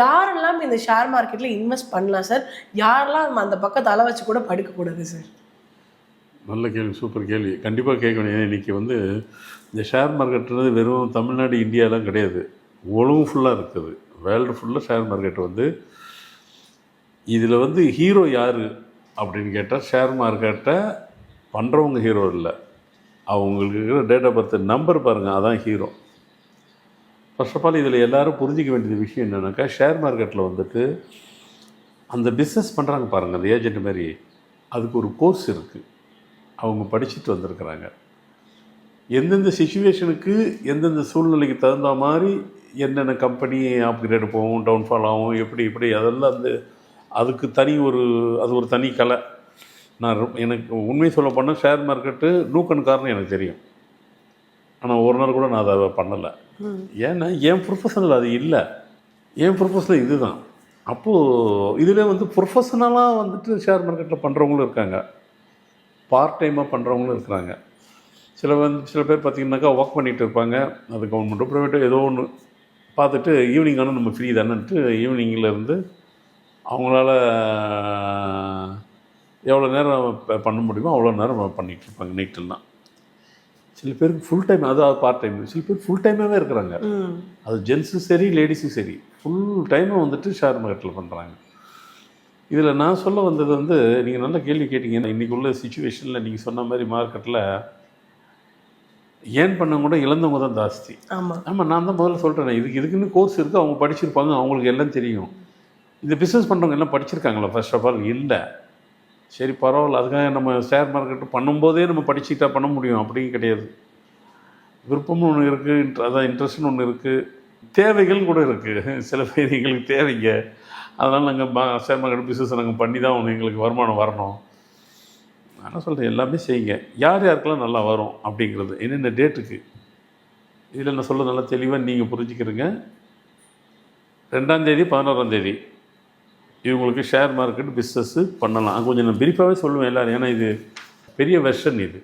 யாரெல்லாம் இந்த ஷேர் மார்க்கெட்ல இன்வெஸ்ட் பண்ணலாம் சார்? யாரெல்லாம் அந்த பக்கம் தலை வச்சு கூட படுக்கக்கூடாது சார்? நல்ல கேள்வி, சூப்பர் கேள்வி. கண்டிப்பாக கேட்கணும். ஏன்னா இன்றைக்கி வந்து இந்த ஷேர் மார்க்கெட்டுன்றது வெறும் தமிழ்நாடு, இந்தியாலாம் கிடையாது. உலகம் ஃபுல்லாக இருக்குது. வேர்ல்டு ஃபுல்லாக ஷேர் மார்க்கெட் வந்து இதில் வந்து ஹீரோ யார் அப்படின்னு கேட்டால், ஷேர் மார்க்கெட்டை பண்ணுறவங்க ஹீரோ இல்லை. அவங்களுக்கு இருக்கிற டேட் ஆஃப் பர்த் நம்பர் பாருங்கள், அதான் ஹீரோ. ஃபர்ஸ்ட் ஆஃப் ஆல் இதில் எல்லோரும் புரிஞ்சிக்க வேண்டியது விஷயம் என்னென்னாக்கா, ஷேர் மார்க்கெட்டில் வந்துட்டு அந்த பிஸ்னஸ் பண்ணுறாங்க பாருங்கள், அந்த ஏஜென்ட் மாதிரி, அதுக்கு ஒரு கோர்ஸ் இருக்குது. அவங்க படிச்சுட்டு வந்திருக்கிறாங்க. எந்தெந்த சிச்சுவேஷனுக்கு எந்தெந்த சூழ்நிலைக்கு தகுந்த மாதிரி என்னென்ன கம்பெனி அப்கிரேட் போகும், டவுன்ஃபால் ஆகும், எப்படி அதெல்லாம் வந்து அதுக்கு அது ஒரு தனி கலை. எனக்கு உண்மை சொல்ல போனால் ஷேர் மார்க்கெட்டு நூக்கணுக்காரன்னு எனக்கு தெரியும். ஆனால் ஒரு நாள் கூட நான் அதை பண்ணலை. ஏன்னா என் ப்ரொஃபஷனல் அது இல்லை. என் ப்ரொஃபஷனல் இது தான். அப்போது இதில் வந்து ப்ரொஃபஷனலாக வந்துட்டு ஷேர் மார்க்கெட்டில் பண்ணுறவங்களும் இருக்காங்க, பார்ட் டைமாக பண்ணுறவங்களும் இருக்கிறாங்க. சில பேர் பார்த்திங்கனாக்கா ஒர்க் பண்ணிகிட்டு இருப்பாங்க. அது கவர்மெண்ட்டோ ப்ரைவேட்டோ ஏதோ ஒன்று பார்த்துட்டு ஈவினிங் ஆனால் நம்ம ஃப்ரீ தானேன்ட்டு ஈவினிங்கில் இருந்து அவங்களால எவ்வளோ நேரம் பண்ண முடியுமோ அவ்வளோ நேரம் பண்ணிகிட்டு இருப்பாங்க நைட்டெல்லாம். சில பேருக்கு ஃபுல் டைம், அதாவது பார்ட் டைம். சில பேர் ஃபுல் டைமாகவே இருக்கிறாங்க. அது ஜென்ஸும் சரி, லேடிஸும் சரி, ஃபுல் டைமாக வந்துட்டு ஷேர் மார்க்கெட்டில் பண்ணுறாங்க. இதில் நான் சொல்ல வந்தது வந்து, நீங்கள் நல்ல கேள்வி கேட்டிங்கன்னா, இன்றைக்கி உள்ள சிச்சுவேஷனில் நீங்கள் சொன்ன மாதிரி மார்க்கெட்டில் ஏன் பண்ணவங்க கூட இழந்தவங்க தான் ஜாஸ்தி. ஆமாம், நான் தான் முதல்ல சொல்கிறேன். இதுக்குன்னு கோர்ஸ் இருக்குது, அவங்க படிச்சிருப்பாங்க, அவங்களுக்கு எல்லாம் தெரியும். இந்த பிஸ்னஸ் பண்ணுறவங்க எல்லாம் படிச்சிருக்காங்களா? ஃபர்ஸ்ட் ஆஃப் ஆல் இல்லை. சரி பரவாயில்ல, அதுக்காக நம்ம ஷேர் மார்க்கெட்டு பண்ணும்போதே நம்ம படிச்சுக்கிட்டா பண்ண முடியும் அப்படின்னு கிடையாது. விருப்பம்னு ஒன்று இருக்குது, அதான் இன்ட்ரெஸ்ட்னு ஒன்று இருக்குது, தேவைகள் கூட இருக்குது. சில பேர் எங்களுக்கு தேவைங்க, அதனால் நாங்கள் ஷேர் மார்க்கெட் பிஸ்னஸ் நாங்கள் பண்ணி தான் ஒன்று எங்களுக்கு வருமானம் வரணும். நான் சொல்கிறேன், எல்லாமே செய்யுங்க. யார் யாருக்கெல்லாம் நல்லா வரும் அப்படிங்கிறது என்னென்ன டேட்டுக்கு இதில் நான் சொல்ல நல்லா தெளிவாக நீங்கள் புரிஞ்சுக்கிறீங்க. 2ஆம் தேதி 11ஆம் தேதி இவங்களுக்கு ஷேர் மார்க்கெட் பிஸ்னஸ்ஸு பண்ணலாம். கொஞ்சம் நான் பிரீஃபாகவே சொல்லுவேன் எல்லோரும், ஏன்னா இது பெரிய வெர்ஷன் இது.